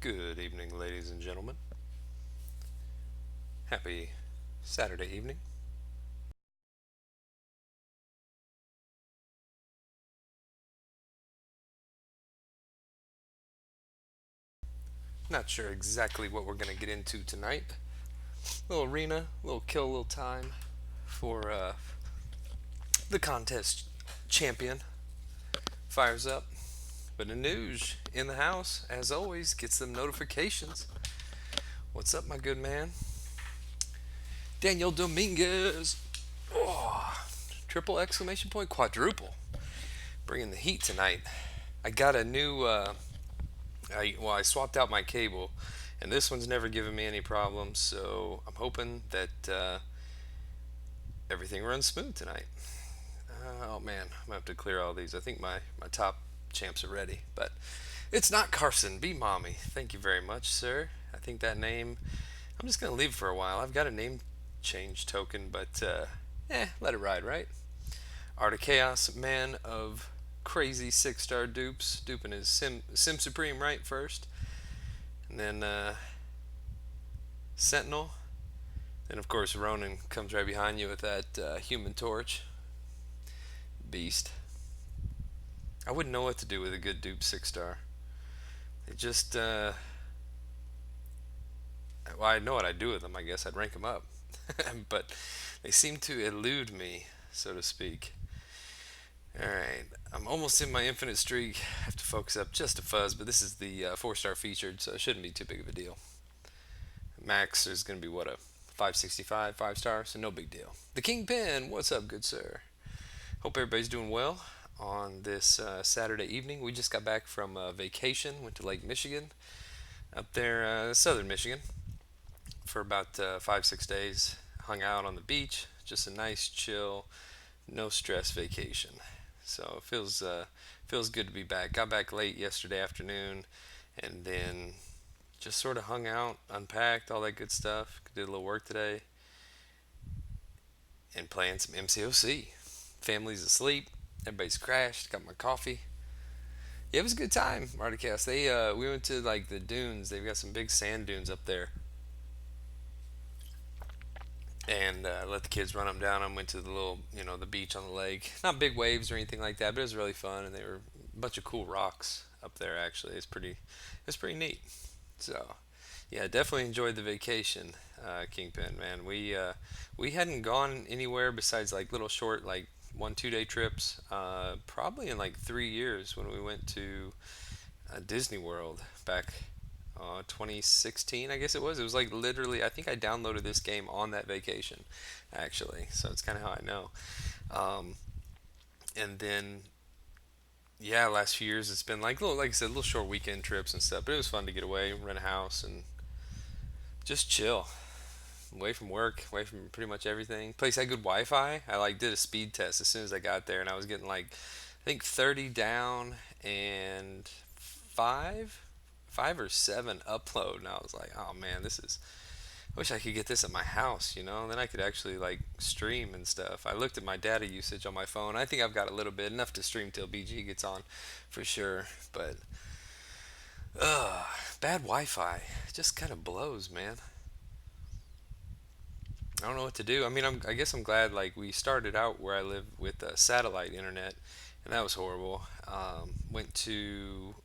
Good evening, ladies and gentlemen. Happy Saturday evening. Not sure exactly what we're going to get into tonight. Little arena, little kill, little time for the contest champion. Fires up. But the news in the house, as always, gets them notifications. What's up, my good man? Daniel Dominguez. Oh, triple exclamation point, quadruple. Bringing the heat tonight. I got a new I swapped out my cable, and this one's never given me any problems. So I'm hoping that everything runs smooth tonight. Oh man, I'm gonna have to clear all these. I think my top champs are ready, but it's not Carson. Be mommy. Thank you very much, sir. I think that name. I'm just gonna leave it for a while. I've got a name change token, but let it ride, right? Art of Chaos, man of crazy 6-star dupes, duping his Sim Supreme right first, and then Sentinel. And of course, Ronan comes right behind you with that Human Torch beast. I wouldn't know what to do with a good dupe 6-star. It just, well, I know what I'd do with them. I guess I'd rank them up, but they seem to elude me, so to speak. All right, I'm almost in my infinite streak. I have to focus up just a fuzz, but this is the 4-star featured, so it shouldn't be too big of a deal. Max is going to be what, a 565, 5 star, so no big deal. The Kingpin, what's up, good sir? Hope everybody's doing well on this Saturday evening. We just got back from vacation, went to Lake Michigan, up there, southern Michigan, for about 5, 6 days. Hung out on the beach, just a nice, chill, no stress vacation. So it feels good to be back. Got back late yesterday afternoon, and then just sort of hung out, unpacked, all that good stuff. Did a little work today, and playing some MCOC. Family's asleep. Everybody's crashed. Got my coffee. Yeah, it was a good time, Marticast. We went to like the dunes. They've got some big sand dunes up there, and let the kids run them down. I went to the little, the beach on the lake. Not big waves or anything like that, but it was really fun. And they were a bunch of cool rocks up there. Actually, it's pretty neat. So, yeah, definitely enjoyed the vacation, Kingpin. Man, we hadn't gone anywhere besides like little short, like 1, 2 day trips. Probably in like 3 years when we went to Disney World back 2016, I guess it was. It was like literally, I think I downloaded this game on that vacation, actually. So it's kind of how I know. Um, and then yeah, last few years it's been like little, like I said, little short weekend trips and stuff. But it was fun to get away, rent a house, and just chill, away from work, away from pretty much everything. Place had good Wi-Fi. I like did a speed test as soon as I got there, and I was getting like I think 30 down and five or seven upload, and I was like, oh man, this is. I wish I could get this at my house, then I could actually like stream and stuff. I looked at my data usage on my phone. I think I've got a little bit enough to stream till BG gets on, for sure. But ugh, bad Wi-Fi just kind of blows, man. I don't know what to do. I mean, I guess I'm glad like we started out where I live with satellite internet, and that was horrible. Went to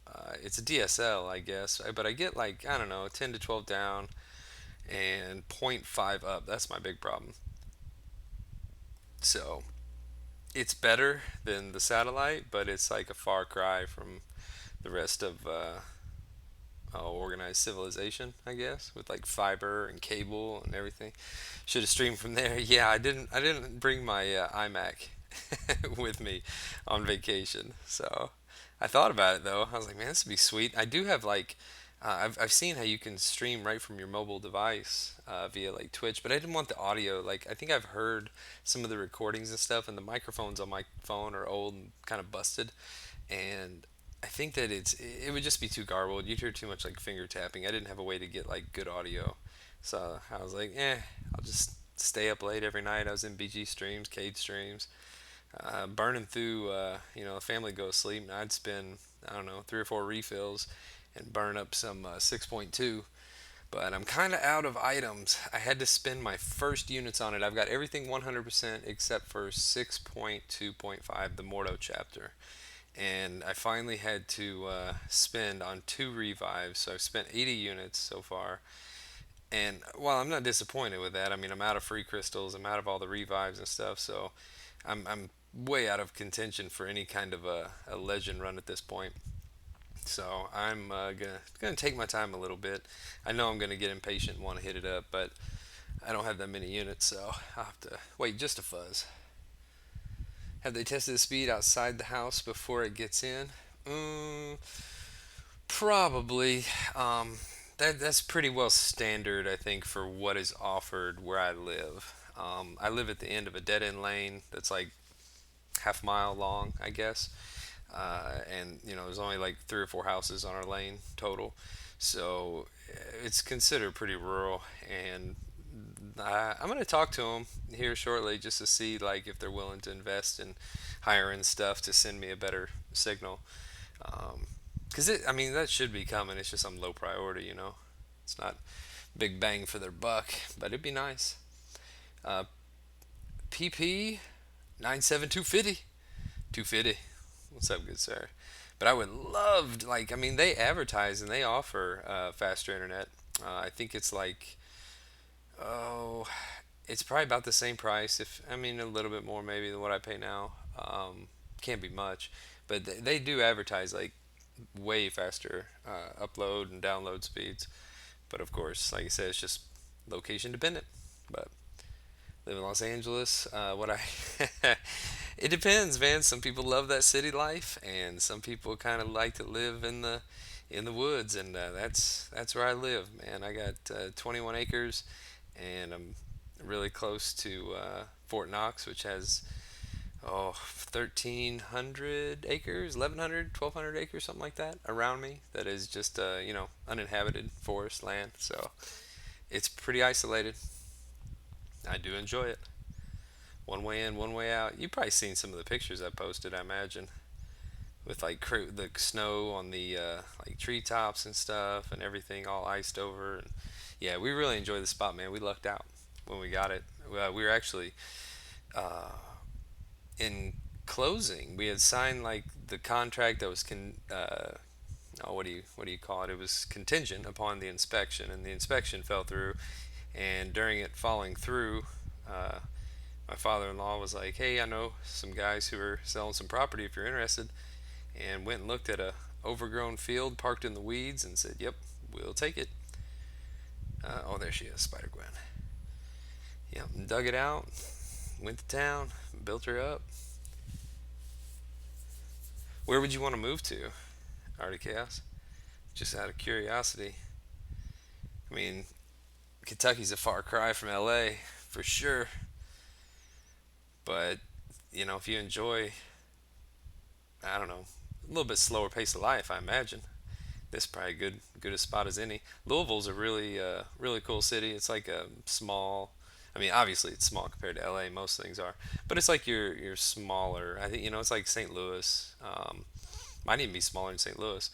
it's a DSL, I guess, but I get like I don't know 10 to 12 down and point 0.5 up. That's my big problem. So it's better than the satellite, but it's like a far cry from the rest of organized civilization, I guess, with like fiber and cable and everything. Should have streamed from there. Yeah, I didn't bring my iMac with me on vacation, so I thought about it though. I was like, man, this would be sweet. I do have like. I've seen how you can stream right from your mobile device via like Twitch, but I didn't want the audio. Like I think I've heard some of the recordings and stuff, and the microphones on my phone are old and kind of busted, and I think that it would just be too garbled. You'd hear too much like finger tapping. I didn't have a way to get like good audio, so I was like, I'll just stay up late every night. I was in BG streams, Cade streams, burning through. The family go to sleep, and I'd spend I don't know 3 or 4 refills, and burn up some 6.2. But I'm kind of out of items. I had to spend my first units on it. I've got everything 100% except for 6.2.5, the Mordo chapter. And I finally had to spend on two revives. So I've spent 80 units so far. And while I'm not disappointed with that, I mean, I'm out of free crystals, I'm out of all the revives and stuff. So I'm way out of contention for any kind of a legend run at this point. So I'm gonna take my time a little bit. I know I'm gonna get impatient and want to hit it up, but I don't have that many units, so I'll have to wait just a fuzz. Have they tested the speed outside the house before it gets in? Mm, probably. That's pretty well standard, I think, for what is offered where I live. I live at the end of a dead end lane that's like half mile long, I guess. And there's only like three or four houses on our lane total, so it's considered pretty rural. And I'm going to talk to them here shortly just to see like if they're willing to invest in hiring stuff to send me a better signal. Because I mean, that should be coming. It's just some low priority, It's not big bang for their buck, but it'd be nice. Uh, PP 97250 250. What's up, good sir? But I would love to, like, I mean, they advertise and they offer faster internet. I think it's like, oh, it's probably about the same price. If I mean, a little bit more maybe than what I pay now. Can't be much, but they do advertise like way faster upload and download speeds. But of course, like I said, it's just location dependent. But live in Los Angeles. What I it depends, man. Some people love that city life, and some people kind of like to live in the woods, and that's where I live, man. I got 21 acres, and I'm really close to Fort Knox, which has 1,300 acres, 1,100, 1,200 acres, something like that around me. That is just uninhabited forest land. So it's pretty isolated. I do enjoy it. One way in, one way out. You've probably seen some of the pictures I posted, I imagine, with like the snow on the like treetops and stuff, and everything all iced over. And yeah, we really enjoy the spot, man. We lucked out when we got it. We were actually uh, in closing. We had signed like the contract that was oh, what do you call it? It was contingent upon the inspection, and the inspection fell through. And during it falling through, uh, my father-in-law was like, "Hey, I know some guys who are selling some property if you're interested," and went and looked at a overgrown field parked in the weeds and said, "Yep, we'll take it." Oh, there she is, Spider Gwen. Yep, and dug it out, went to town, built her up. Where would you want to move to, Artie Chaos? Just out of curiosity. I mean, Kentucky's a far cry from LA, for sure. But, if you enjoy, I don't know, a little bit slower pace of life, I imagine this is probably good a spot as any. Louisville's a really cool city. It's like a small. I mean, obviously it's small compared to LA. Most things are, but it's like you're smaller. I think it's like St. Louis. Might even be smaller than St. Louis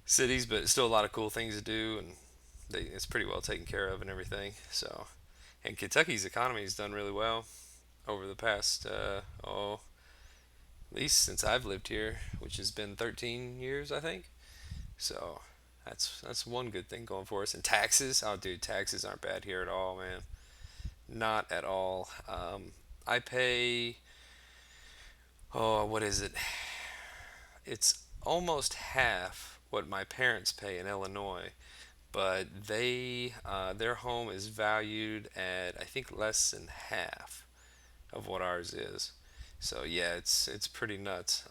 cities, but still a lot of cool things to do, and it's pretty well taken care of and everything. So, and Kentucky's economy has done really well over the past at least since I've lived here, which has been 13 years, I think. So that's one good thing going for us. And taxes, oh dude, taxes aren't bad here at all, man. Not at all. I pay, oh, what is it? It's almost half what my parents pay in Illinois, but their home is valued at I think less than half of what ours is. So yeah, it's pretty nuts.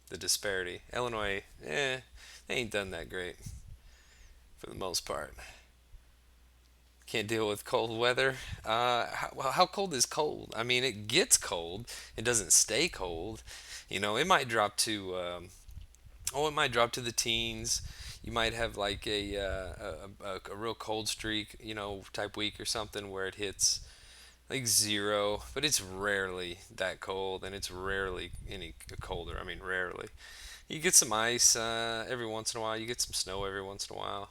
The disparity. Illinois, they ain't done that great for the most part. Can't deal with cold weather. How cold is cold? I mean, it gets cold. It doesn't stay cold. It might drop to it might drop to the teens. You might have like a real cold streak, type week or something where it hits like 0, but it's rarely that cold, and it's rarely any colder. I mean, rarely. You get some ice every once in a while. You get some snow every once in a while.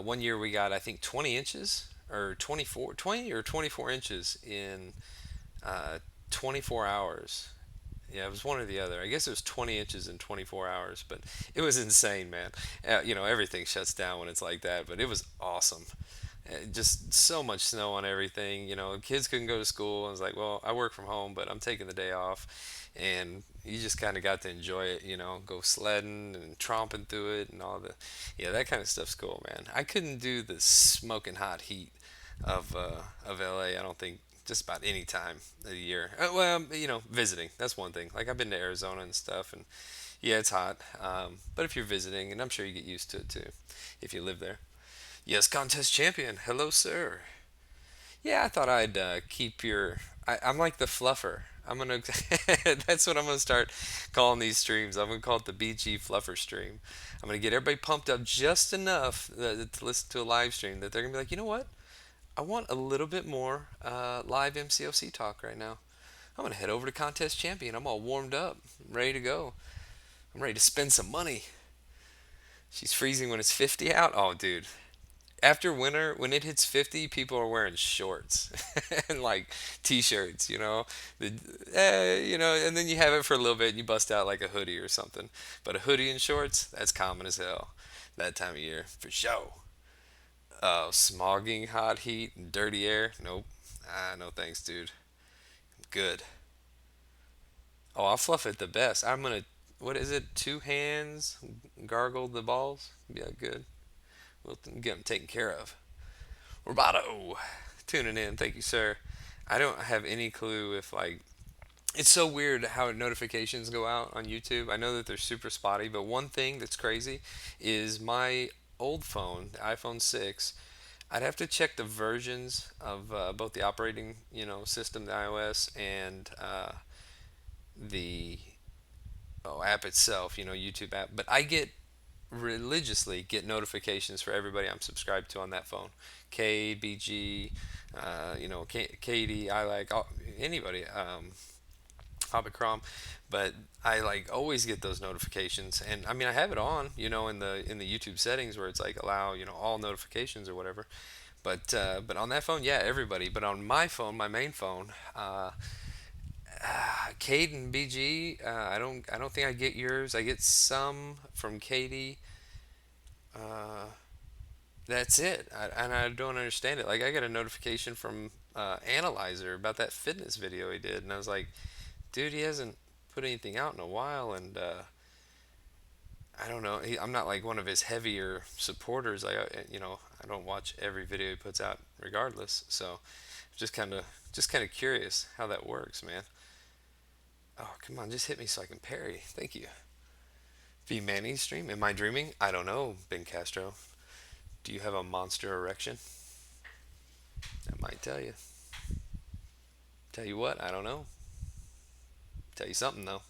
One year we got, I think, 20 inches or 24, 20 or 24 inches in 24 hours. Yeah, it was one or the other. I guess it was 20 inches in 24 hours, but it was insane, man. Everything shuts down when it's like that, but it was awesome. Just so much snow on everything. Kids couldn't go to school. I was like, well, I work from home, but I'm taking the day off. And you just kind of got to enjoy it, go sledding and tromping through it and all the, yeah, that kind of stuff's cool, man. I couldn't do the smoking hot heat of LA. I don't think just about any time of the year. Well, visiting. That's one thing. Like I've been to Arizona and stuff, and yeah, it's hot. But if you're visiting, and I'm sure you get used to it too, if you live there. Yes, contest champion. Hello, sir. Yeah, I thought I'd keep your. I'm like the fluffer. I'm gonna. That's what I'm gonna start calling these streams. I'm gonna call it the BG Fluffer stream. I'm gonna get everybody pumped up just enough to listen to a live stream that they're gonna be like, you know what? I want a little bit more live MCOC talk right now. I'm gonna head over to contest champion. I'm all warmed up, ready to go. I'm ready to spend some money. She's freezing when it's 50 out. Oh, dude, after winter, when it hits 50, people are wearing shorts and like t-shirts, and then you have it for a little bit and you bust out like a hoodie or something. But a hoodie and shorts, that's common as hell that time of year for sure. Smogging hot heat and dirty air, nope. No thanks, dude. Good. Oh, I'll fluff it the best. I'm gonna, what is it? Two hands, gargle the balls. Yeah, good. We'll get them taken care of. Roboto, tuning in. Thank you, sir. I don't have any clue if like it's so weird how notifications go out on YouTube. I know that they're super spotty, but one thing that's crazy is my old phone, the iPhone 6. I'd have to check the versions of both the operating, system, the iOS, and the app itself, YouTube app. But I get religiously get notifications for everybody I'm subscribed to on that phone. K, BG, Katie, I like anybody, Hobbycrom, but I like always get those notifications, and I mean I have it on, in the YouTube settings where it's like allow, all notifications or whatever. But on that phone, yeah, everybody. But on my phone, my main phone, Kate and BG, I don't think I get yours. I get some from Katie. Uh, That's it. And I don't understand it. Like I got a notification from Analyzer about that fitness video he did, and I was like, dude, he hasn't put anything out in a while, and I don't know. I'm not like one of his heavier supporters. I don't watch every video he puts out, regardless. So, just kind of curious how that works, man. Oh, come on, just hit me so I can parry. Thank you. V Manny stream. Am I dreaming? I don't know, Ben Castro. Do you have a monster erection? That might tell you. Tell you what, I don't know. Tell you something though.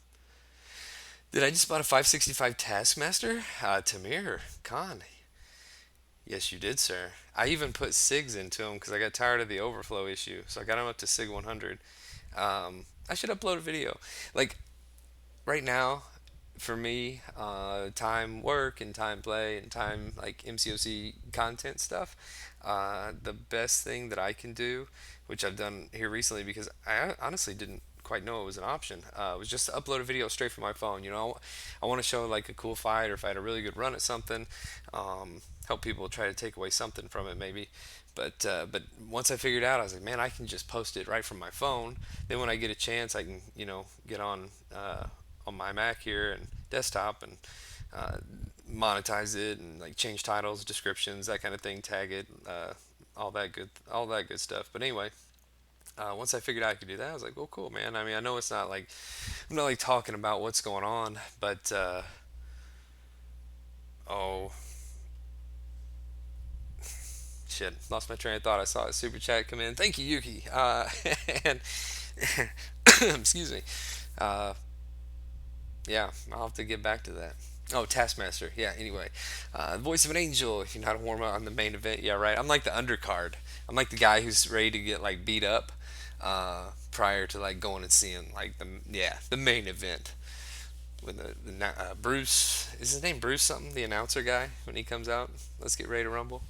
Did I just bought a 565 Taskmaster? Tamir Khan. Yes, you did, sir. I even put SIGs into them because I got tired of the overflow issue. So I got them up to SIG 100. I should upload a video. Like right now, for me, time work and time play and time like MCOC content stuff, the best thing that I can do, which I've done here recently because I honestly didn't quite know it was an option, was just to upload a video straight from my phone. I want to show like a cool fight or if I had a really good run at something, help people try to take away something from it maybe. But once I figured out, I was like, man, I can just post it right from my phone. Then when I get a chance, I can get on my Mac here and desktop and uh, monetize it and like change titles, descriptions, that kind of thing, tag it, all that good stuff. But anyway, once I figured out I could do that, I was like, well, cool, man. I mean, I know it's not like I'm not like talking about what's going on, but oh shit, lost my train of thought. I saw a super chat come in. Thank you, Yuki. And excuse me. Uh, yeah, I'll have to get back to that. Oh, Taskmaster. Yeah, anyway. Voice of an Angel, if you're not a warm up on the main event. Yeah, right. I'm like the undercard. I'm like the guy who's ready to get like beat up prior to like going and seeing like the main event, when Bruce, is his name Bruce something, the announcer guy, when he comes out. Let's get ready to rumble.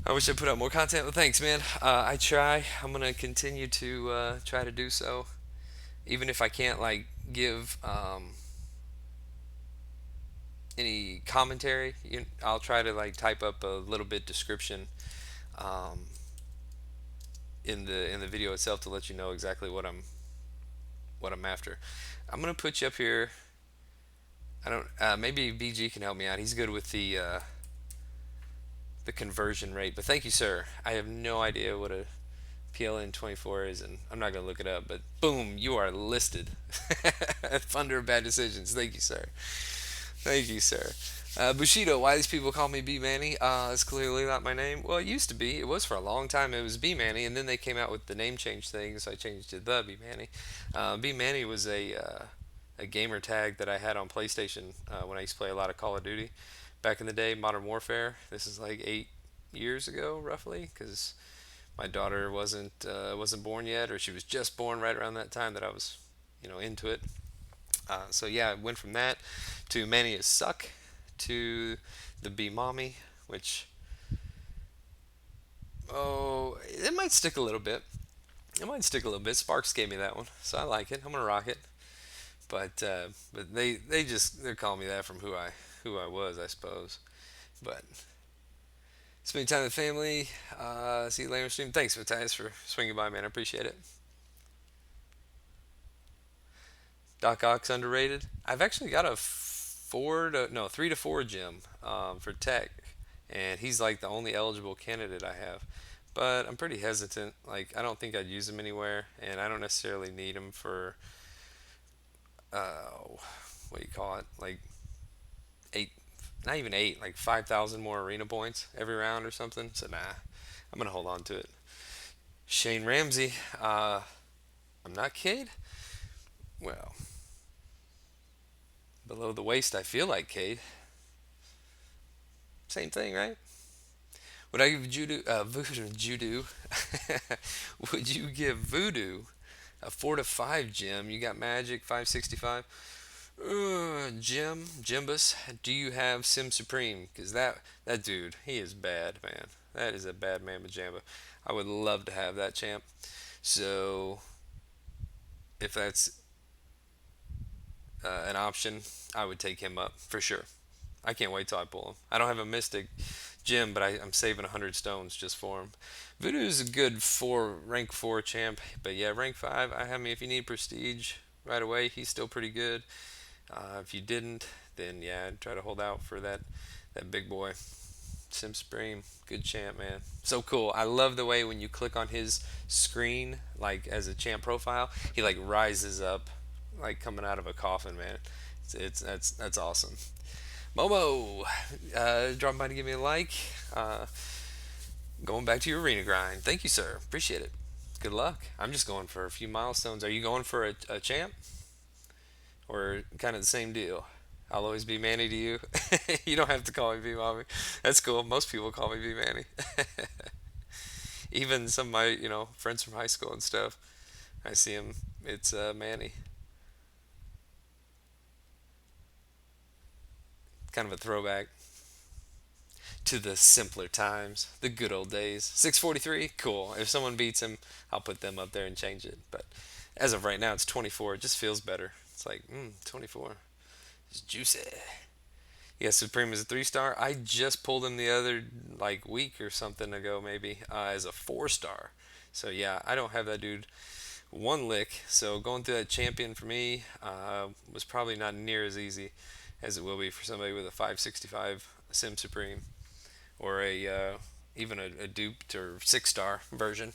I wish I put out more content, but thanks, man. I try. I'm gonna continue to try to do so, even if I can't like give any commentary. I'll try to like type up a little bit description um, in the video itself to let you know exactly what I'm after. I'm gonna put you up here. I don't. Maybe BG can help me out. He's good with the conversion rate. But thank you, sir. I have no idea what a PLN 24 is, and I'm not gonna look it up. But boom, you are listed. Thunder of bad decisions. Thank you, sir. Thank you, sir. Bushido, why these people call me B Manny? It's clearly not my name. Well, it used to be. It was for a long time. It was B Manny, and then they came out with the name change thing, so I changed it to the B Manny. B Manny was a gamer tag that I had on PlayStation when I used to play a lot of Call of Duty back in the day, Modern Warfare. This is like 8 years ago, roughly, because my daughter wasn't born yet, or she was just born right around that time that I was, into it. So yeah, it went from that to Manny is suck to the B mommy, which it might stick a little bit. It might stick a little bit. Sparks gave me that one, so I like it. I'm gonna rock it. But they're calling me that from who I was, I suppose. But spending time with the family. See you later on stream. Thanks, Matthias, for swinging by, man. I appreciate it. Doc Ock's underrated. I've actually got a 3 to 4 gym for tech, and he's like the only eligible candidate I have. But I'm pretty hesitant. Like I don't think I'd use him anywhere, and I don't necessarily need him for what do you call it? Like eight, not even eight, like 5,000 more arena points every round or something. So nah, I'm gonna hold on to it. Shane Ramsey. I'm not Cade. Well, below the waist, I feel like Cade. Same thing, right? Would I give Voodoo? Would you give Voodoo a 4 to 5 gem? You got Magic 565. Jimbus, do you have Sim Supreme? Because that dude, he is bad, man. That is a bad man, Majamba. I would love to have that champ. So if that's an option, I would take him up for sure. I can't wait till I pull him. I don't have a Mystic gym, but I'm saving 100 stones just for him. Voodoo is a good rank 4 champ, but yeah, rank 5. If you need prestige right away, he's still pretty good. If you didn't, then yeah, I'd try to hold out for that big boy. Sim Supreme, good champ, man. So cool. I love the way when you click on his screen, like as a champ profile, he like rises up, like coming out of a coffin, man. That's awesome. Momo, dropping by to give me a like. Going back to your arena grind. Thank you, sir. Appreciate it. Good luck. I'm just going for a few milestones. Are you going for a champ? Or kind of the same deal? I'll always be Manny to you. You don't have to call me B Mommy. That's cool. Most people call me B Manny. Even some of my, friends from high school and stuff. I see him. It's Manny. Kind of a throwback to the simpler times, the good old days. 643, cool. If someone beats him, I'll put them up there and change it. But as of right now, it's 24. It just feels better. It's like, 24. It's juicy. Yeah, Supreme is a 3-star. I just pulled him the other like week or something ago, maybe as a 4-star. So yeah, I don't have that dude one lick. So going through that champion for me was probably not near as easy as it will be for somebody with a 565 Sim Supreme or even a duped or 6-star version.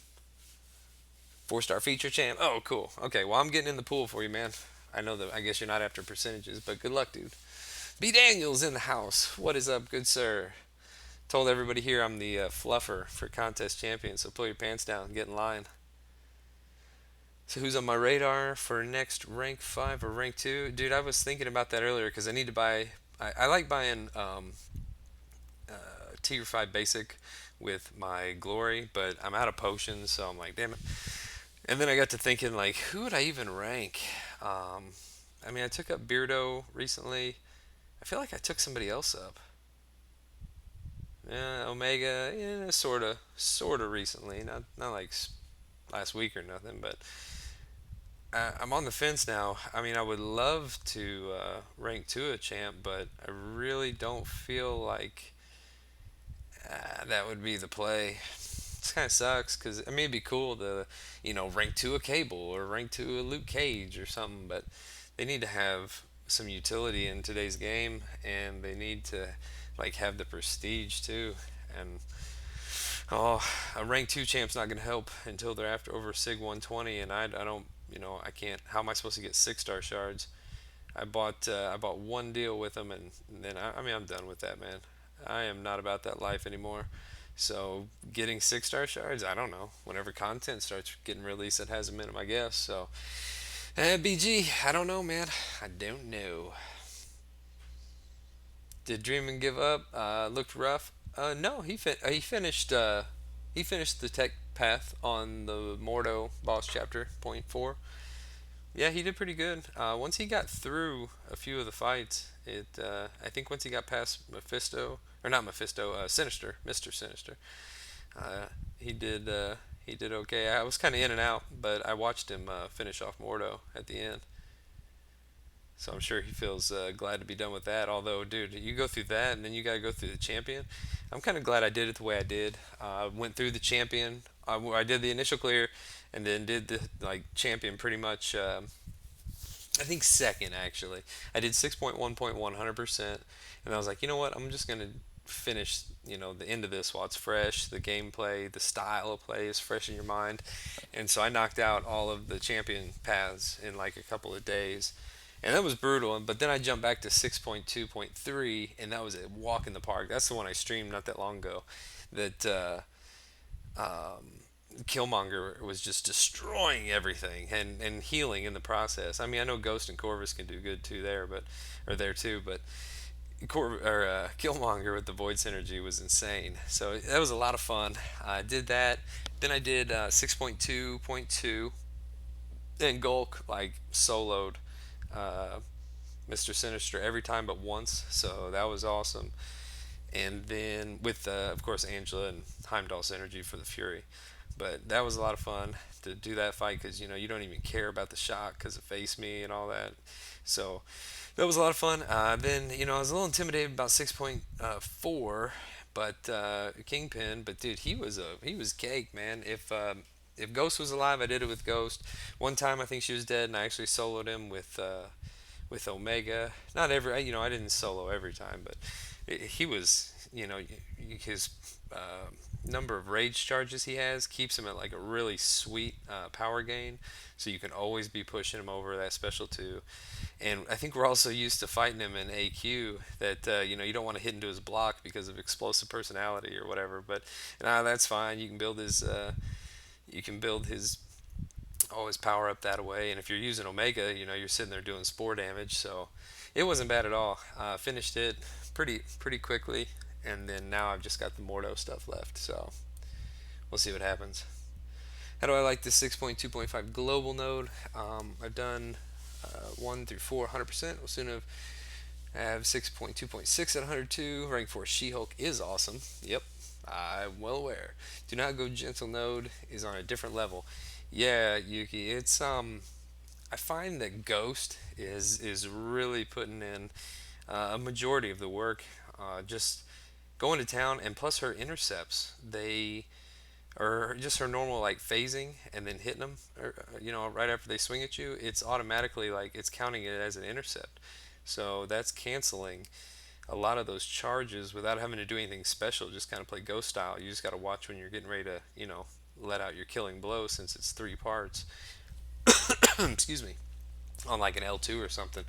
4-star feature champ. Oh, cool. Okay, well I'm getting in the pool for you, man. I know that. I guess you're not after percentages, but good luck, dude. B Daniels in the house. What is up, good sir? Told everybody here I'm the fluffer for contest champion, so pull your pants down and get in line. So who's on my radar for next rank 5 or rank 2? Dude, I was thinking about that earlier because I need to buy. I like buying tier 5 basic with my glory, but I'm out of potions, so I'm like, damn it. And then I got to thinking, like, who would I even rank? I mean, I took up Beardo recently. I feel like I took somebody else up. Yeah, Omega, yeah, sorta recently. Not like last week or nothing, but I'm on the fence now. I mean, I would love to rank two a champ, but I really don't feel like that would be the play. It kind of sucks because I mean it'd be cool to rank two a Cable or rank two a Luke Cage or something, but they need to have some utility in today's game, and they need to like have the prestige too. And oh, a rank two champ's not gonna help until they're after over Sig 120, and I don't I can't. How am I supposed to get 6-star shards? I bought one deal with them, and then I mean I'm done with that, man. I am not about that life anymore. So getting 6-star shards, I don't know. Whenever content starts getting released that has a minimum, I guess. So BG, I don't know, man. I don't know. Did Dreamin' give up? Looked rough. No, he finished the tech path on the Mordo boss chapter point four. Yeah, he did pretty good. Once he got through a few of the fights, I think once he got past Mephisto, or not Mephisto, Sinister, Mister Sinister, uh, he did he did okay. I was kind of in and out, but I watched him finish off Mordo at the end, so I'm sure he feels glad to be done with that. Although, dude, you go through that and then you gotta go through the champion. I'm kind of glad I did it the way I did. Went through the champion. I did the initial clear, and then did the like champion pretty much. I think second actually. I did 6.1.1 100%, and I was like, you know what? I'm just gonna finish the end of this while it's fresh. The gameplay, the style of play is fresh in your mind, and so I knocked out all of the champion paths in like a couple of days. And that was brutal. But then I jumped back to 6.2.3, and that was a walk in the park. That's the one I streamed not that long ago. That Killmonger was just destroying everything and healing in the process. I mean, I know Ghost and Corvus can do good too there, but or there too, but Killmonger with the Void Synergy was insane. So that was a lot of fun. I did that. Then I did 6.2.2, and Gulk like soloed uh, Mr. Sinister every time but once. So that was awesome. And then with of course Angela and Heimdall's energy for the Fury. But that was a lot of fun to do that fight because you don't even care about the shot because it faced me and all that. So that was a lot of fun. Then I was a little intimidated about 6.4, but Kingpin. But dude, he was cake, man. If Ghost was alive, I did it with Ghost. One time I think she was dead, and I actually soloed him with Omega. Not every, I didn't solo every time, but he was, his number of rage charges he has keeps him at like a really sweet power gain, so you can always be pushing him over that special two. And I think we're also used to fighting him in AQ that you don't want to hit into his block because of explosive personality or whatever. But that's fine. You can build his always power up that way. And if you're using Omega, you're sitting there doing spore damage. So it wasn't bad at all. Finished it pretty quickly, and then now I've just got the Mordo stuff left. So we'll see what happens. How do I like this 6.2.5 global node? I've done 1 through 4 100%. We'll soon have 6.2.6 at 102. Rank 4 She-Hulk is awesome. Yep, I'm well aware. Do not go gentle node is on a different level. Yeah, Yuki, it's I find that Ghost is really putting in a majority of the work. Just going to town, and plus her intercepts, they or just her normal like phasing and then hitting them, or, right after they swing at you, it's automatically like it's counting it as an intercept. So that's canceling a lot of those charges without having to do anything special. Just kind of play Ghost style. You just got to watch when you're getting ready to, let out your killing blow since it's three parts. Excuse me, on like an L2 or something.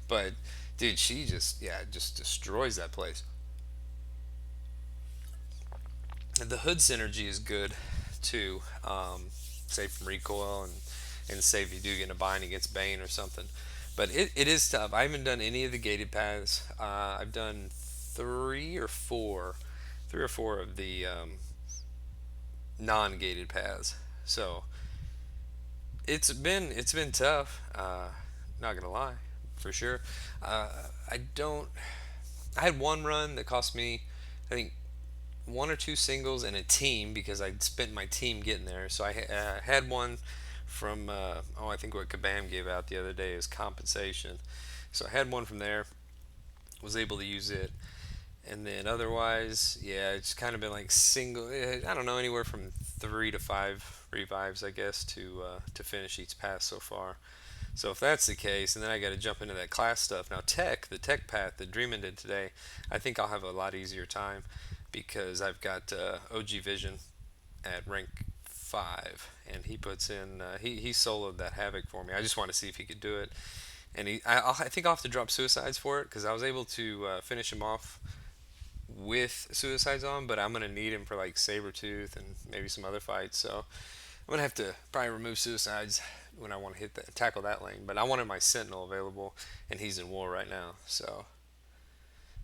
But dude, she just destroys that place. The hood synergy is good too. Save from recoil and save you do get in a bind against Bane or something. But it is tough. I haven't done any of the gated paths. I've done three or four of the non-gated paths. So it's been tough. Not gonna lie, for sure. I don't. I had one run that cost me, I think, one or two singles and a team because I'd spent my team getting there. So I had one from I think what Kabam gave out the other day is compensation. So I had one from there, was able to use it, and then otherwise, yeah, it's kind of been like single. I don't know, anywhere from 3 to 5 revives, I guess, to finish each pass so far. So if that's the case, and then I got to jump into that class stuff. Now, the tech path that Dreamin did today, I think I'll have a lot easier time because I've got OG Vision at rank 5, and he puts in he soloed that havoc for me. I just want to see if he could do it, and I think I'll have to drop suicides for it because I was able to finish him off with suicides on, but I'm gonna need him for like Sabretooth and maybe some other fights. So I'm gonna have to probably remove suicides when I want to tackle that lane. But I wanted my Sentinel available, and he's in war right now. So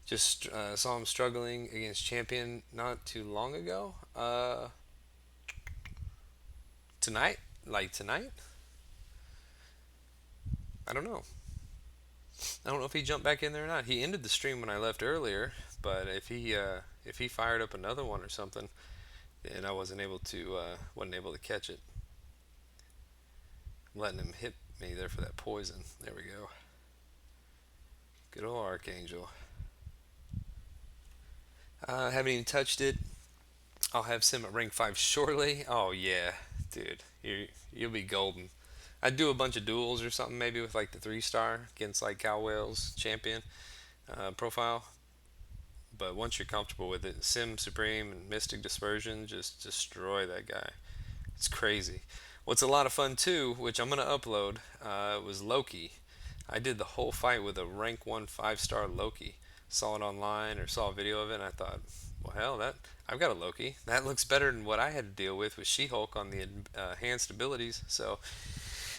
just saw him struggling against Champion not too long ago. Tonight, like tonight, I don't know. I don't know if he jumped back in there or not. He ended the stream when I left earlier, but if he fired up another one or something, then I wasn't able to catch it. I'm letting him hit me there for that poison. There we go. Good old Archangel. Haven't even touched it. I'll have Sim at rank 5 shortly. Oh yeah, dude, you'll be golden. I'd do a bunch of duels or something, maybe with like the 3 star against like Cal Whale's champion profile. But once you're comfortable with it, Sim Supreme and Mystic Dispersion just destroy that guy. It's crazy. What's a lot of fun too, which I'm gonna upload, was Loki. I did the whole fight with a rank 1 5 star Loki. Saw it online or saw a video of it, and I thought, well, hell, that I've got a Loki. That looks better than what I had to deal with She-Hulk on the enhanced abilities. So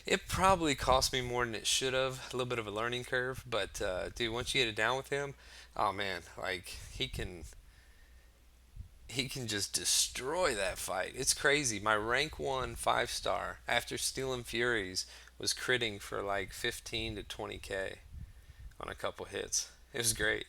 it probably cost me more than it should have. A little bit of a learning curve, but dude, once you get it down with him, oh man, like he can just destroy that fight. It's crazy. My rank 1 5 star after stealing Furies was critting for like 15 to 20k on a couple hits. It was great.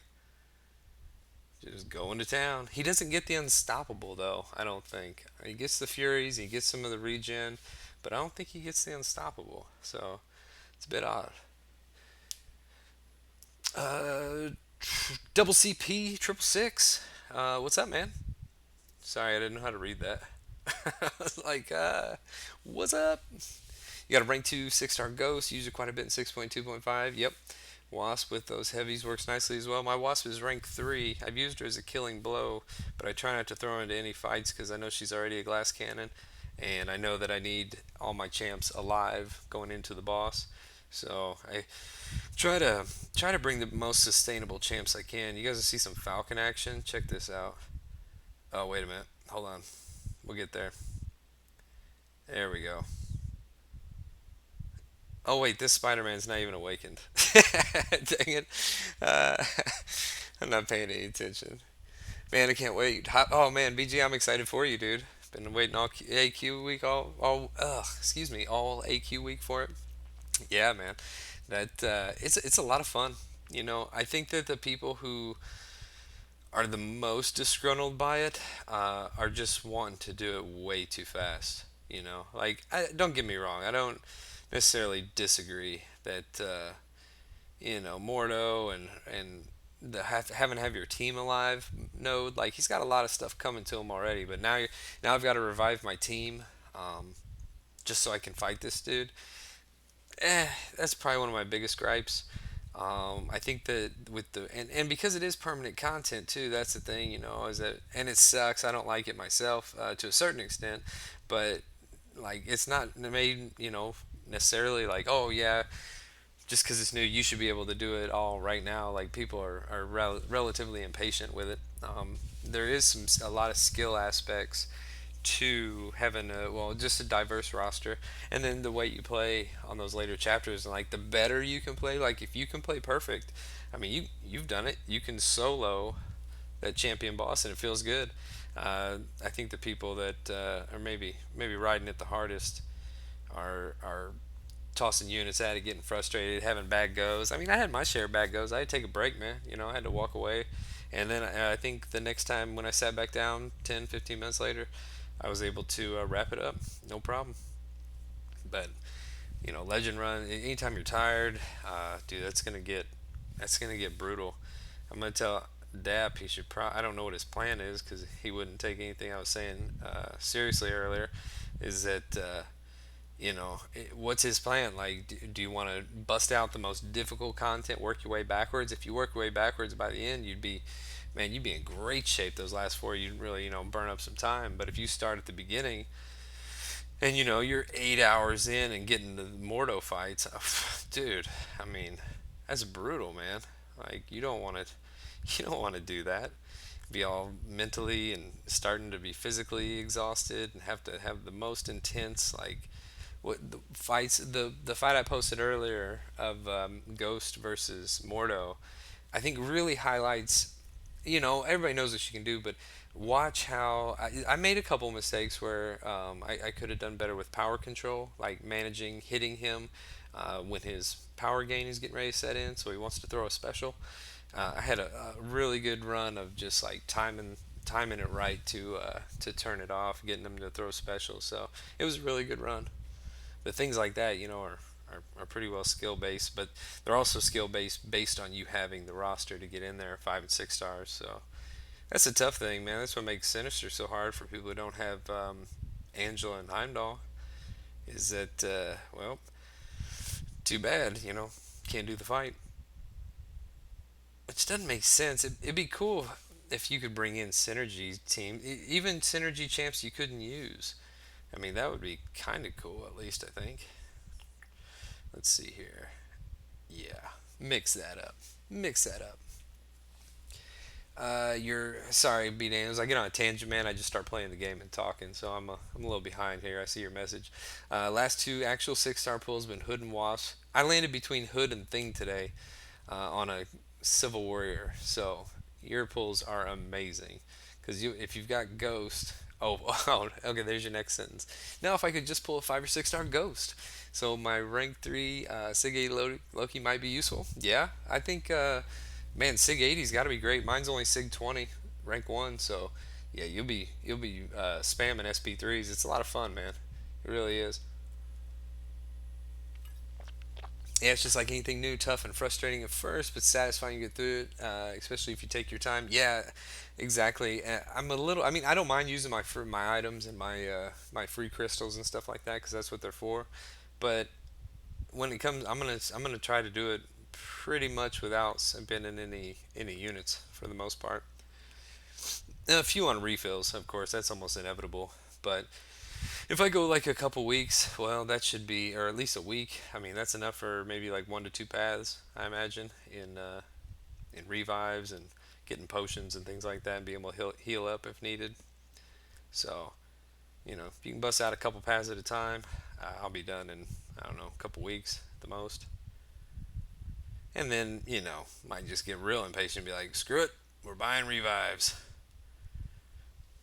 Just going to town. He doesn't get the unstoppable though. I don't think he gets the Furies. He gets some of the regen, but I don't think he gets the unstoppable. So it's a bit odd. Uh, Double CP triple six. What's up, man? Sorry, I didn't know how to read that. I was like, what's up? You got a rank 2 6 star Ghost. Use it quite a bit in 6.2.5. Yep. Wasp with those heavies works nicely as well. My Wasp is rank 3. I've used her as a killing blow, but I try not to throw her into any fights because I know she's already a glass cannon, and I know that I need all my champs alive going into the boss. So I try to bring the most sustainable champs I can. You guys will see some Falcon action. Check this out. Oh wait a minute. Hold on. We'll get there. There we go. Oh wait, this Spider-Man's not even awakened. Dang it. Uh, I'm not paying any attention. Man, I can't wait. Oh man, BG, I'm excited for you, dude. Been waiting all AQ week, excuse me, all AQ week for it. Yeah, man. That it's a lot of fun. I think that the people who are the most disgruntled by it are just wanting to do it way too fast. Like don't get me wrong, I don't necessarily disagree that Mordo and having to have your team alive node, like he's got a lot of stuff coming to him already. But now I've got to revive my team just so I can fight this dude. That's probably one of my biggest gripes. I think that with and because it is permanent content too, that's the thing, is that, and it sucks. I don't like it myself to a certain extent, but like it's not made, necessarily like, oh yeah, just because it's new, you should be able to do it all right now. Like people are relatively impatient with it. There is a lot of skill aspects to having just a diverse roster, and then the way you play on those later chapters, and like the better you can play, like if you can play perfect, I mean you've done it, you can solo that champion boss and it feels good. I think the people that are maybe riding it the hardest are tossing units at it, getting frustrated, having bad goes. I mean, I had my share of bad goes. I had to take a break, man. I had to walk away. And then I think the next time when I sat back down 10, 15 minutes later, I was able to wrap it up. No problem. But, legend run, anytime you're tired, dude, that's gonna get brutal. I'm gonna tell Dap he should I don't know what his plan is because he wouldn't take anything I was saying seriously earlier. Is that what's his plan? Like, do you want to bust out the most difficult content, work your way backwards? If you work your way backwards, by the end, you'd be in great shape. Those last four, you'd really, burn up some time. But if you start at the beginning and you're 8 hours in and getting the Mordo fights, dude, I mean, that's brutal, man. Like, you don't want to do that. Be all mentally and starting to be physically exhausted and have to have the most intense what the fights the fight I posted earlier of Ghost versus Mordo, I think really highlights. Everybody knows what you can do, but watch how I made a couple mistakes where I could have done better with power control, like managing hitting him when his power gain is getting ready to set in, so he wants to throw a special. I had a really good run of just like timing it right to turn it off, getting him to throw specials. So it was a really good run. But things like that, are pretty well skill based, but they're also skill based on you having the roster to get in there 5 and 6 stars. So that's a tough thing, man. That's what makes Sinister so hard for people who don't have Angela and Heimdall. Is that well, too bad, can't do the fight, which doesn't make sense. It'd be cool if you could bring in synergy team, even synergy champs you couldn't use. I mean, that would be kind of cool, at least I think. Let's see here. Yeah, mix that up. Mix that up. You're sorry, B Daniels. I get on a tangent, man. I just start playing the game and talking, so I'm a little behind here. I see your message. Last two actual 6-star pulls have been Hood and Wasp. I landed between Hood and Thing today on a Civil Warrior, so your pulls are amazing. Because if you've got Ghost, oh, oh, okay, there's your next sentence. Now, if I could just pull a 5 or 6 star Ghost, so my rank 3 Sig 8 Loki might be useful. Yeah, I think, man, Sig 80's got to be great. Mine's only Sig 20, rank 1, so yeah, you'll be spamming SP3s. It's a lot of fun, man. It really is. Yeah, it's just like anything new, tough and frustrating at first, but satisfying to get through it, especially if you take your time. Yeah, exactly. I'm a little. I mean, I don't mind using my items and my free crystals and stuff like that because that's what they're for. But when it comes, I'm gonna try to do it pretty much without spending any units for the most part. And a few on refills, of course. That's almost inevitable. But if I go like a couple weeks, well, that should be, or at least a week. I mean, that's enough for maybe like 1 to 2 paths, I imagine, in revives and getting potions and things like that, and being able to heal up if needed. So, if you can bust out a couple paths at a time, I'll be done in I don't know a couple weeks at the most. And then might just get real impatient and be like, screw it, we're buying revives.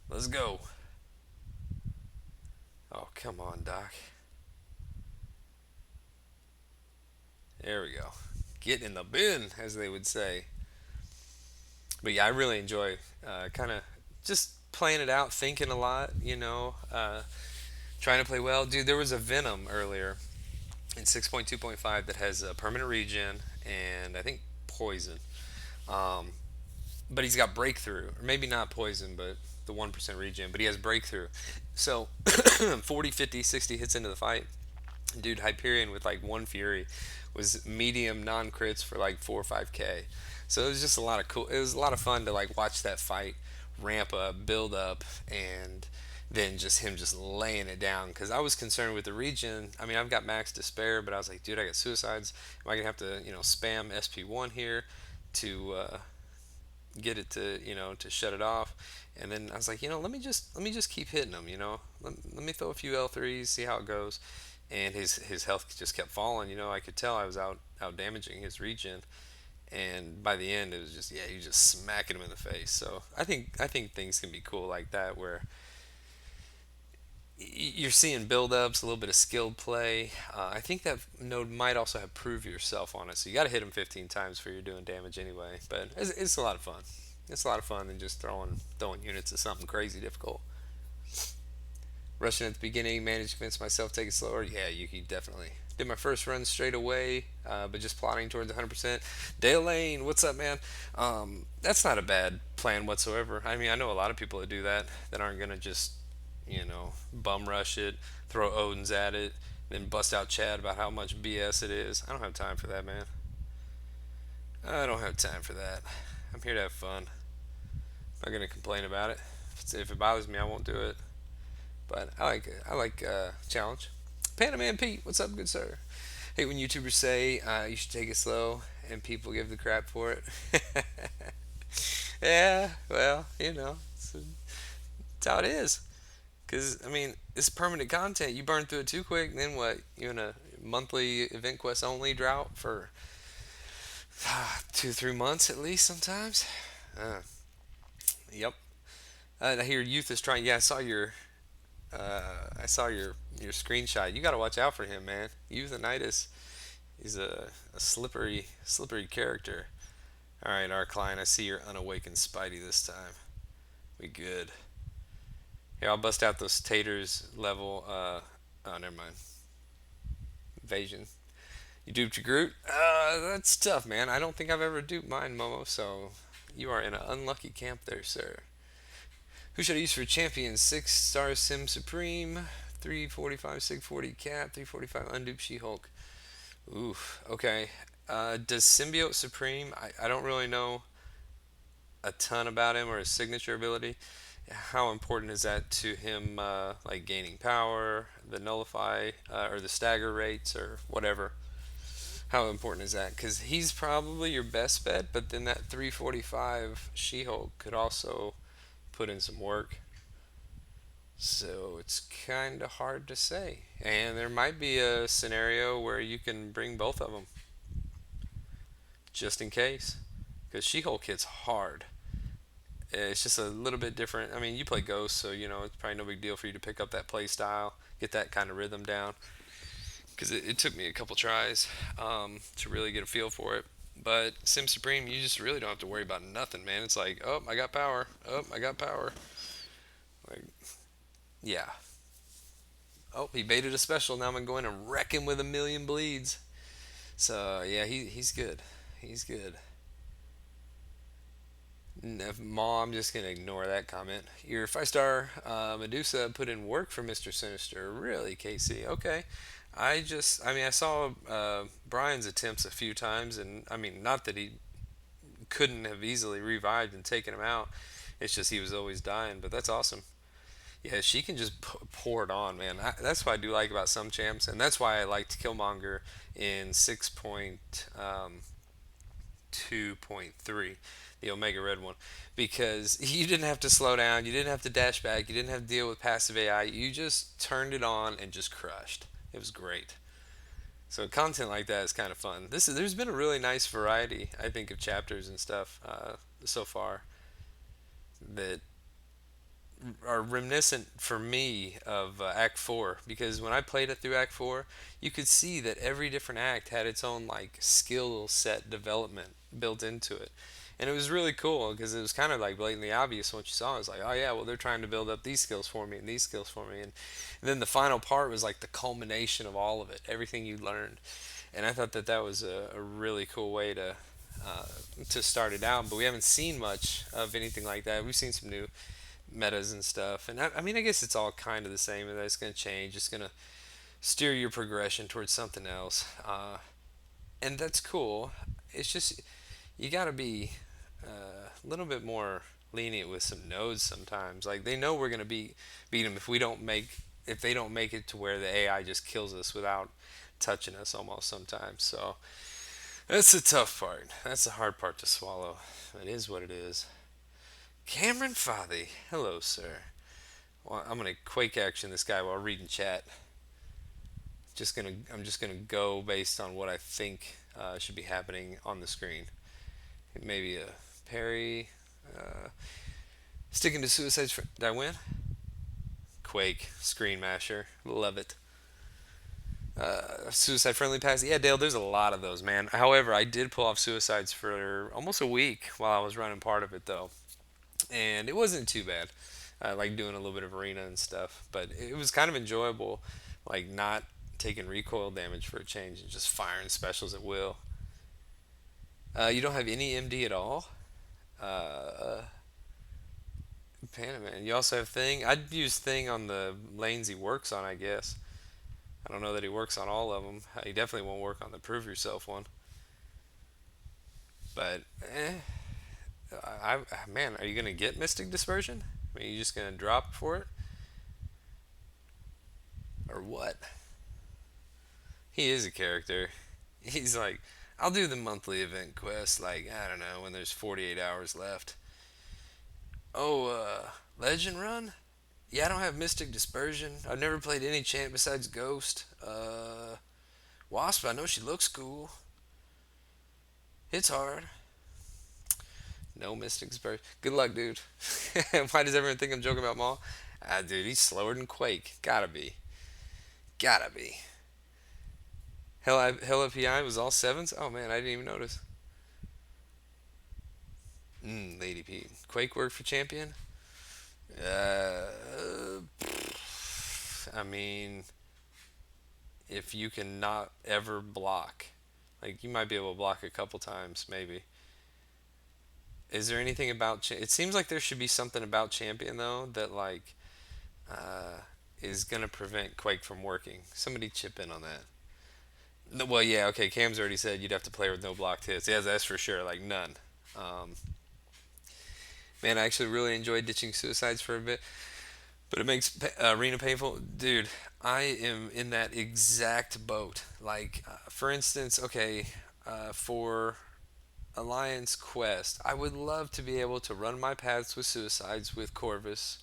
Let's go. Oh, come on, Doc. There we go. Get in the bin, as they would say. But yeah, I really enjoy kind of just playing it out, thinking a lot, trying to play well. Dude, there was a Venom earlier in 6.2.5 that has a permanent regen and I think poison. Um, but he's got breakthrough, or maybe not poison, but the 1% regen, but he has breakthrough. So 40, 50, 60 hits into the fight. Dude, Hyperion with like one Fury was medium non crits for like 4 or 5K. So it was just a lot of cool. It was a lot of fun to like watch that fight ramp up, build up, and then just him just laying it down. Because I was concerned with the region. I mean, I've got max despair, but I was like, dude, I got suicides. Am I gonna have to spam SP1 here to get it to shut it off? And then I was like, let me just keep hitting him. Let me throw a few L3s, see how it goes. And his health just kept falling. I could tell I was out damaging his regen, and by the end it was just, yeah, you just smacking him in the face. So I think things can be cool like that, where you're seeing build-ups, a little bit of skilled play. I think that node might also have prove yourself on it, so you got to hit him 15 times before you're doing damage anyway. But it's a lot of fun. It's a lot of fun than just throwing units at something crazy difficult. Rushing at the beginning, managed to convince myself to take it slower. Yeah, Yuki, definitely. Did my first run straight away, but just plotting towards 100%. Dale Lane, what's up, man? That's not a bad plan whatsoever. I mean, I know a lot of people that do that that aren't going to just, bum rush it, throw Odins at it, then bust out Chad about how much BS it is. I don't have time for that, man. I don't have time for that. I'm here to have fun. I'm not going to complain about it. If it bothers me, I won't do it. But I like it. I like challenge. Panaman Pete, what's up, good sir? Hate when YouTubers say you should take it slow and people give the crap for it. Yeah, well, it's how it is. Because, I mean, it's permanent content. You burn through it too quick, and then what? You in a monthly event quest only drought for 2, 3 months at least sometimes? Uh, yep. I hear Youth is trying. Yeah, I saw your screenshot. You got to watch out for him, man. Euthanitis. He's a slippery character. All right, our client. I see your unawakened Spidey this time. We good. Here, I'll bust out those taters level. Oh, never mind. Invasion. You duped your Groot? That's tough, man. I don't think I've ever duped mine, Momo. So you are in an unlucky camp there, sir. Who should I use for champion? 6-star Sim Supreme, 345 640 Cat, 345 Undupe She Hulk. Oof. Okay. Does Symbiote Supreme? I don't really know a ton about him or his signature ability. How important is that to him? Like gaining power, the nullify, or the stagger rates, or whatever. How important is that? Because he's probably your best bet, but then that 345 She Hulk could also put in some work. So it's kind of hard to say. And there might be a scenario where you can bring both of them just in case. Because She Hulk hits hard. It's just a little bit different. I mean, you play Ghost, so it's probably no big deal for you to pick up that play style, get that kind of rhythm down. Because it took me a couple tries to really get a feel for it. But Sim Supreme, you just really don't have to worry about nothing, man. It's like, oh, I got power. Oh, I got power. Like, yeah. Oh, he baited a special. Now I'm going to wreck him with a million bleeds. So yeah, he's good. He's good. Ma, I'm just gonna ignore that comment. Your 5-star Medusa put in work for Mr. Sinister. Really, Casey? Okay. I mean, I saw Brian's attempts a few times, and I mean, not that he couldn't have easily revived and taken him out. It's just he was always dying, but that's awesome. Yeah, she can just pour it on, man. That's what I do like about some champs, and that's why I liked Killmonger in 6.2.3, the Omega Red one, because you didn't have to slow down, you didn't have to dash back, you didn't have to deal with passive AI. You just turned it on and just crushed. It was great. So content like that is kind of fun. There's been a really nice variety, I think, of chapters and stuff so far that are reminiscent for me of Act 4, because when I played it through Act 4, you could see that every different act had its own like skill set development built into it. And it was really cool because it was kind of like blatantly obvious once you saw it. It was like, oh yeah, well they're trying to build up these skills for me and these skills for me, and then the final part was like the culmination of all of it, everything you learned. And I thought that was a really cool way to start it out. But we haven't seen much of anything like that. We've seen some new metas and stuff. And I mean, I guess it's all kind of the same. That it's going to change. It's going to steer your progression towards something else, and that's cool. It's just you got to be a little bit more lenient with some nodes sometimes. Like they know we're going to beat them if they don't make it to where the AI just kills us without touching us almost sometimes. So that's the tough part. That's the hard part to swallow. It is what it is. Cameron Fathy, hello, sir. Well, I'm gonna quake action this guy while reading chat. I'm just gonna go based on what I think should be happening on the screen. Maybe a parry. Sticking to suicides. Did I win? Quake, Screen Masher. Love it. Suicide Friendly Pass. Yeah, Dale, there's a lot of those, man. However, I did pull off suicides for almost a week while I was running part of it, though. And it wasn't too bad. I like doing a little bit of arena and stuff, but it was kind of enjoyable, like not taking recoil damage for a change and just firing specials at will. You don't have any MD at all? Uh, Panaman. You also have Thing. I'd use Thing on the lanes he works on, I guess. I don't know that he works on all of them. He definitely won't work on the Prove Yourself one. But, man, are you going to get Mystic Dispersion? Are you just going to drop for it? Or what? He is a character. He's like, I'll do the monthly event quest, like, I don't know, when there's 48 hours left. Oh, Legend Run? Yeah, I don't have Mystic Dispersion. I've never played any champ besides Ghost. Wasp, I know she looks cool. Hits hard. No Mystic Dispersion. Good luck, dude. Why does everyone think I'm joking about Maul? Ah, dude, he's slower than Quake. Gotta be. Gotta be. Hell PI was all sevens? Oh man, I didn't even notice. Lady P. Quake worked for champion? Uh, I mean, if you can not ever block, like you might be able to block a couple times, maybe. Is there anything about? It seems like there should be something about champion though that like uh, is gonna prevent Quake from working. Somebody chip in on that. No, well, yeah, okay. Cam's already said you'd have to play with no blocked hits. Yeah, that's for sure. Like none. Um, man, I actually really enjoyed ditching suicides for a bit. But it makes arena painful, dude. I am in that exact boat. Like, for instance, okay, for Alliance Quest, I would love to be able to run my paths with suicides with Corvus,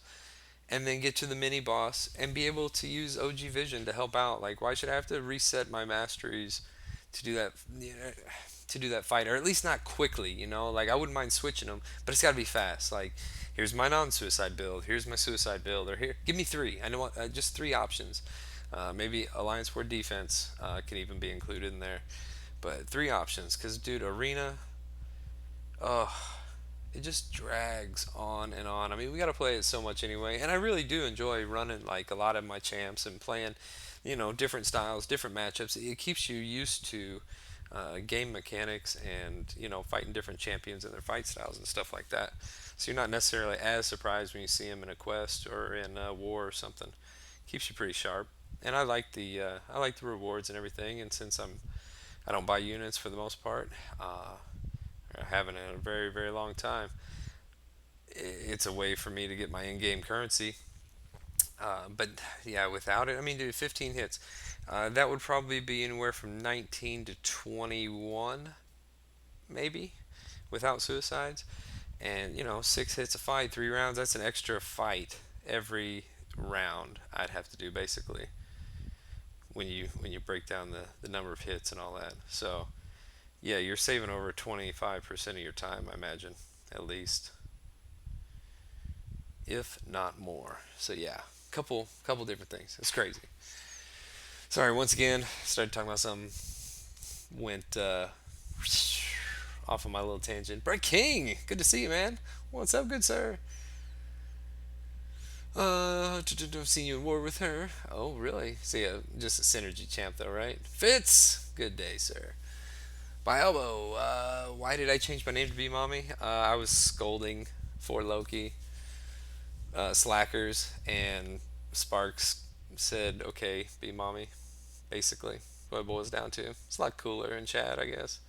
and then get to the mini boss and be able to use OG Vision to help out. Like, why should I have to reset my masteries to do that? To do that fight, or at least not quickly. Like I wouldn't mind switching them, but it's got to be fast. Like, here's my non-suicide build, here's my suicide build, or here, give me three. I know just three options. Maybe Alliance War Defense can even be included in there, but three options. Cause dude, arena, oh, it just drags on and on. I mean, we got to play it so much anyway, and I really do enjoy running like a lot of my champs and playing, different styles, different matchups. It keeps you used to game mechanics and fighting different champions and their fight styles and stuff like that. So you're not necessarily as surprised when you see them in a quest or in a war or something. Keeps you pretty sharp. And I like the rewards and everything. And since I don't buy units for the most part, I haven't in a very very long time. It's a way for me to get my in-game currency. But yeah, without it, I mean, dude, 15 hits. That would probably be anywhere from 19 to 21, maybe, without suicides. And 6 hits a fight, 3 rounds. That's an extra fight every round. I'd have to do basically when you break down the number of hits and all that. So yeah, you're saving over 25% of your time, I imagine, at least, if not more. So yeah, couple different things. It's crazy. Sorry, once again, started talking about something, went off of my little tangent. Brett King, good to see you, man. What's up, good sir? I've seen you in war with her. Oh, really? See, just a synergy champ, though, right? Fitz, good day, sir. By elbow, why did I change my name to be mommy? I was scolding for Loki, slackers, and Sparks said, "Okay, be mommy." Basically, what it boils down to. It's a lot cooler in chat, I guess.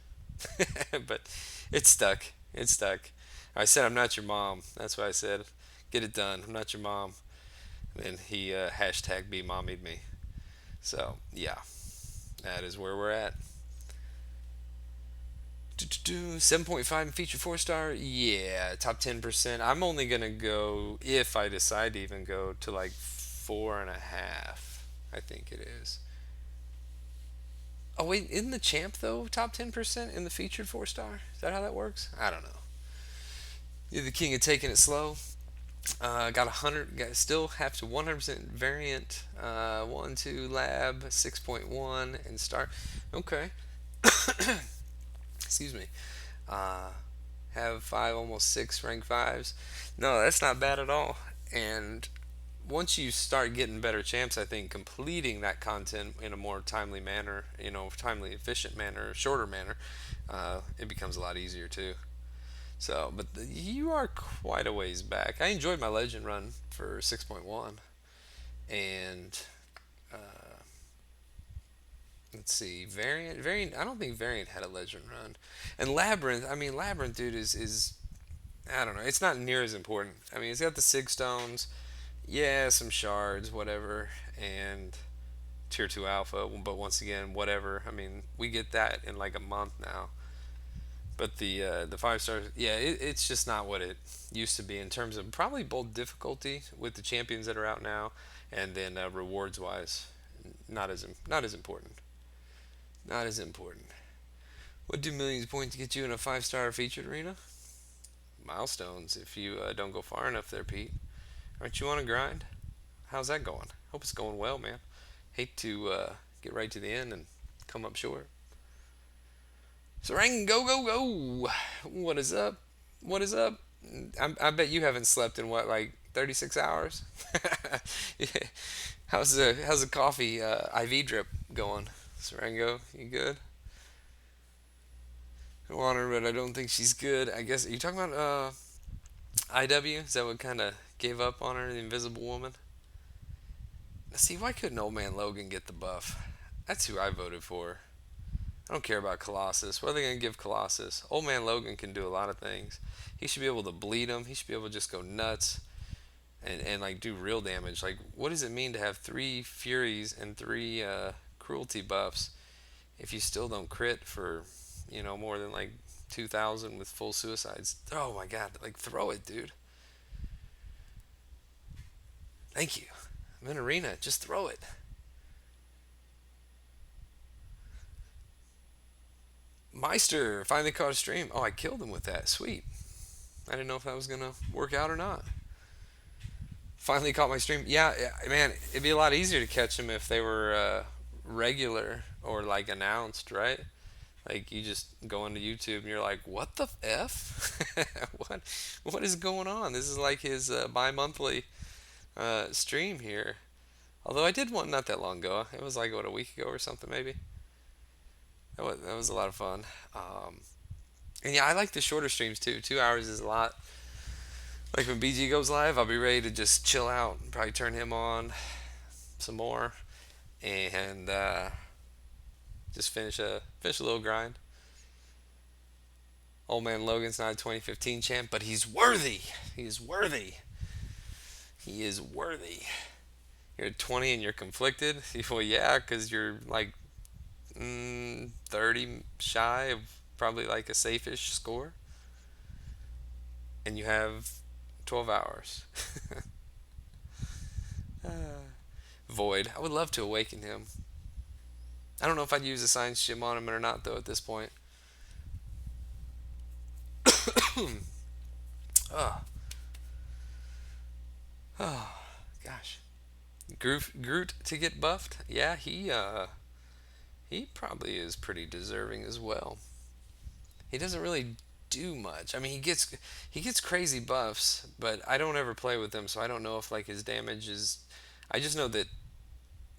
But it stuck. It stuck. I said, "I'm not your mom." That's what I said. Get it done. I'm not your mom. And then he hashtag be mommied me. So yeah, that is where we're at. 7.5 and feature 4 star. Yeah, top 10%. I'm only gonna go if I decide to even go to like 4.5. I think it is. Oh wait, isn't the champ though top 10% in the featured 4 star? Is that how that works? I don't know. You're the king of taking it slow. Got 100. Still have to 100% variant. 1 2 lab 6.1 and start. Okay. Excuse me. Uh, have five, almost six rank fives. No, that's not bad at all. And once you start getting better champs, I think completing that content in a more timely manner, timely, efficient manner, shorter manner, it becomes a lot easier too. So, but you are quite a ways back. I enjoyed my legend run for 6.1, and let's see, variant. I don't think variant had a legend run, and labyrinth. I mean, labyrinth, dude, is I don't know. It's not near as important. I mean, it's got the sig stones, yeah, some shards, whatever, and tier two alpha. But once again, whatever. I mean, we get that in like a month now. But the 5 stars, yeah, it's just not what it used to be in terms of probably both difficulty with the champions that are out now, and then rewards wise, not as important, not as important. What do millions of points get you in a 5 star featured arena? Milestones. If you don't go far enough there, Pete. Aren't you on a grind? How's that going? Hope it's going well, man. Hate to get right to the end and come up short. Sarang, go, go, go. What is up? What is up? I bet you haven't slept in what, like 36 hours? Yeah. How's the coffee IV drip going? Sarango, you good? I want her, but I don't think she's good. I guess, are you talking about IW? Is that what kind of gave up on her, the Invisible Woman? See, why couldn't Old Man Logan get the buff? That's who I voted for. I don't care about Colossus. What are they going to give Colossus? Old Man Logan can do a lot of things. He should be able to bleed him. He should be able to just go nuts and like do real damage. Like, what does it mean to have three Furies and three Cruelty buffs if you still don't crit for, more than like 2,000 with full suicides? Oh my god, like throw it, dude. Thank you. I'm in arena. Just throw it. Meister finally caught a stream. Oh, I killed him with that. Sweet. I didn't know if that was gonna work out or not. Finally caught my stream. Yeah, yeah, man, it'd be a lot easier to catch them if they were regular or like announced, right? Like you just go into YouTube and you're like, "What the f? what what is going on?" This is like his bi-monthly stream here. Although I did one not that long ago. It was like what, a week ago or something maybe. That was a lot of fun. And yeah, I like the shorter streams too. 2 hours is a lot. Like when BG goes live, I'll be ready to just chill out, probably turn him on some more, and just finish a little grind. Old man Logan's not a 2015 champ, but he's worthy. He's worthy. He is worthy. You're at 20 and you're conflicted. Well, yeah, because you're like 30 shy of probably like a safe-ish score, and you have 12 hours. Void. I would love to awaken him. I don't know if I'd use a science gym on him or not, though, at this point. Oh, oh gosh. Groot to get buffed? Yeah, he probably is pretty deserving as well. He doesn't really do much. I mean, he gets crazy buffs, but I don't ever play with him, so I don't know if like his damage is. I just know that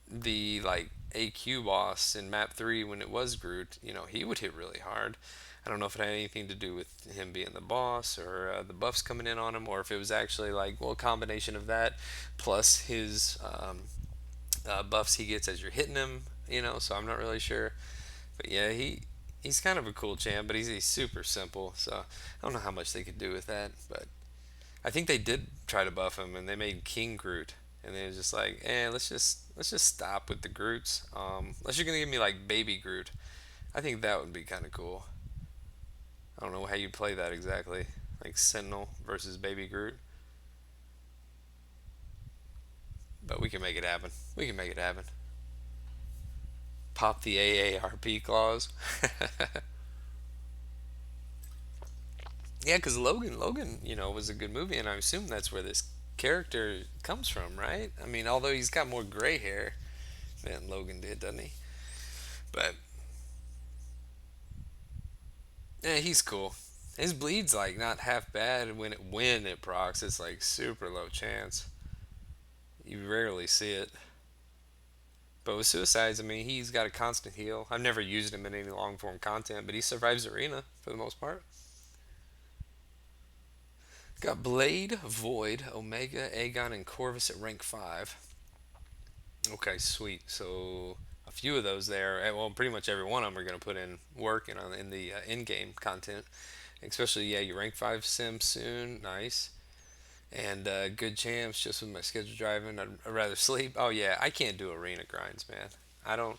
the like AQ boss in map 3 when it was Groot, he would hit really hard. I don't know if it had anything to do with him being the boss or the buffs coming in on him, or if it was actually like, well, a combination of that plus his buffs he gets as you're hitting him. So I'm not really sure. But yeah, he's kind of a cool champ, but he's super simple. So I don't know how much they could do with that. But I think they did try to buff him, and they made King Groot, and they was just like, let's just stop with the Groots. Unless you're gonna give me like Baby Groot, I think that would be kind of cool. I don't know how you play that exactly, like Sentinel versus Baby Groot, but we can make it happen. We can make it happen. Pop the AARP clause. Yeah, because Logan, was a good movie, and I assume that's where this character comes from, right? I mean, although he's got more gray hair than Logan did, doesn't he? But yeah, he's cool. His bleed's like not half bad when it procs. It's like super low chance. You rarely see it. But with suicides, I mean, he's got a constant heal. I've never used him in any long form content, but he survives arena for the most part. Got Blade, Void, Omega, Aegon, and Corvus at rank 5. Okay, sweet. So a few of those there, well, pretty much every one of them are going to put in work in the in-game content. Especially, yeah, your rank 5 sim soon. Nice. And good champs just with my schedule driving. I'd rather sleep. Oh, yeah, I can't do arena grinds, man. I don't.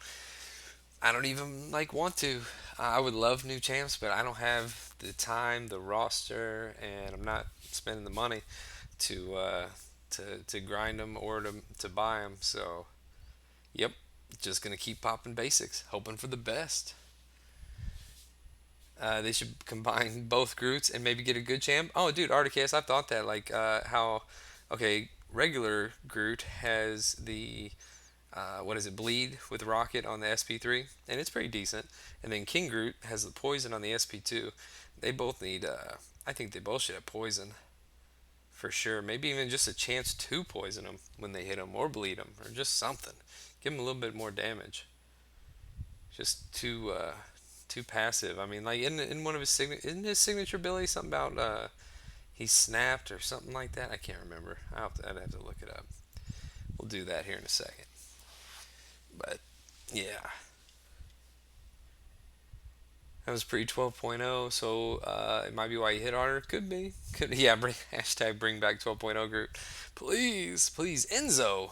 I don't even like want to. I would love new champs, but I don't have the time, the roster, and I'm not spending the money to to grind them or to buy them. So, yep, just gonna keep popping basics, hoping for the best. They should combine both Groots and maybe get a good champ. Oh, dude, Articus, I've thought that like how, okay, regular Groot has the what is it, bleed with rocket on the SP3, and it's pretty decent. And then King Groot has the poison on the SP2. They both need. I think they both should have poison for sure. Maybe even just a chance to poison them when they hit them, or bleed them, or just something. Give them a little bit more damage. Just too passive. I mean, like in one of his in his signature ability, something about he snapped or something like that. I can't remember. I'd have to look it up. We'll do that here in a second. But yeah, that was pre 12.0, so it might be why you hit harder. Could be. Could yeah. Hashtag bring back 12.0 group, please, please. Enzo,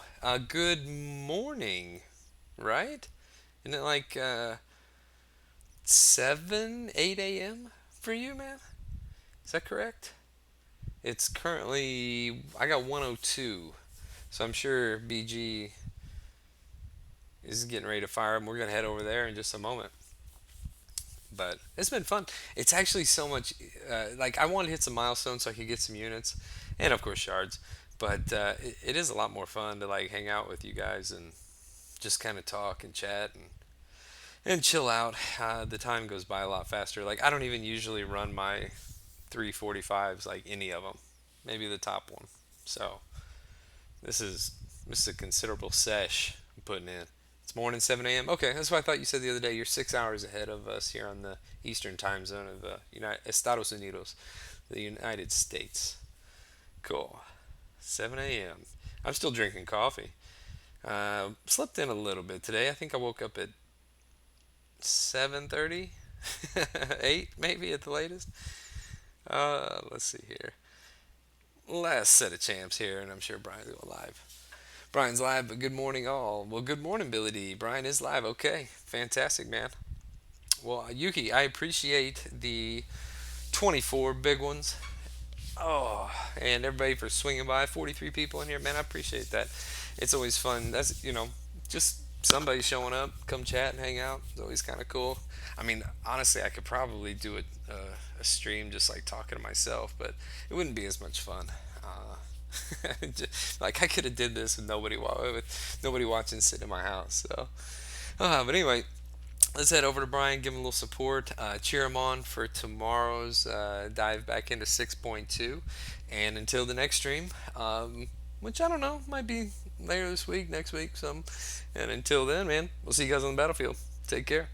good morning. Right? Isn't it like 7, 8 a.m. for you, man? Is that correct? It's currently I got 102, so I'm sure BG is getting ready to fire up. We're gonna head over there in just a moment. But it's been fun. It's actually so much. Like I want to hit some milestones so I could get some units, and of course shards. But it is a lot more fun to like hang out with you guys and just kind of talk and chat and chill out. The time goes by a lot faster. Like I don't even usually run my 345s like any of them. Maybe the top one. So this is this is a considerable sesh I'm putting in. It's morning 7 a.m. Okay, that's what I thought you said the other day. You're 6 hours ahead of us here on the Eastern Time Zone of United Estados Unidos, the United States. Cool. 7 a.m. I'm still drinking coffee. Slept in a little bit today. I think I woke up at 7:30, 8 maybe at the latest. Let's see here. Last set of champs here, and I'm sure Brian's going live. Brian's live, but good morning, all. Well, good morning, Billy D. Brian is live. Okay, fantastic, man. Well, Yuki, I appreciate the 24 big ones. Oh, and everybody for swinging by. 43 people in here, man. I appreciate that. It's always fun. That's just somebody showing up, come chat and hang out. It's always kind of cool. I mean, honestly, I could probably do a stream just like talking to myself, but it wouldn't be as much fun. Like I could have did this with nobody watching, sitting in my house. So, but anyway, let's head over to Brian, give him a little support, cheer him on for tomorrow's dive back into 6.2, and until the next stream, which I don't know, might be later this week, next week, some. And until then, man, we'll see you guys on the battlefield. Take care.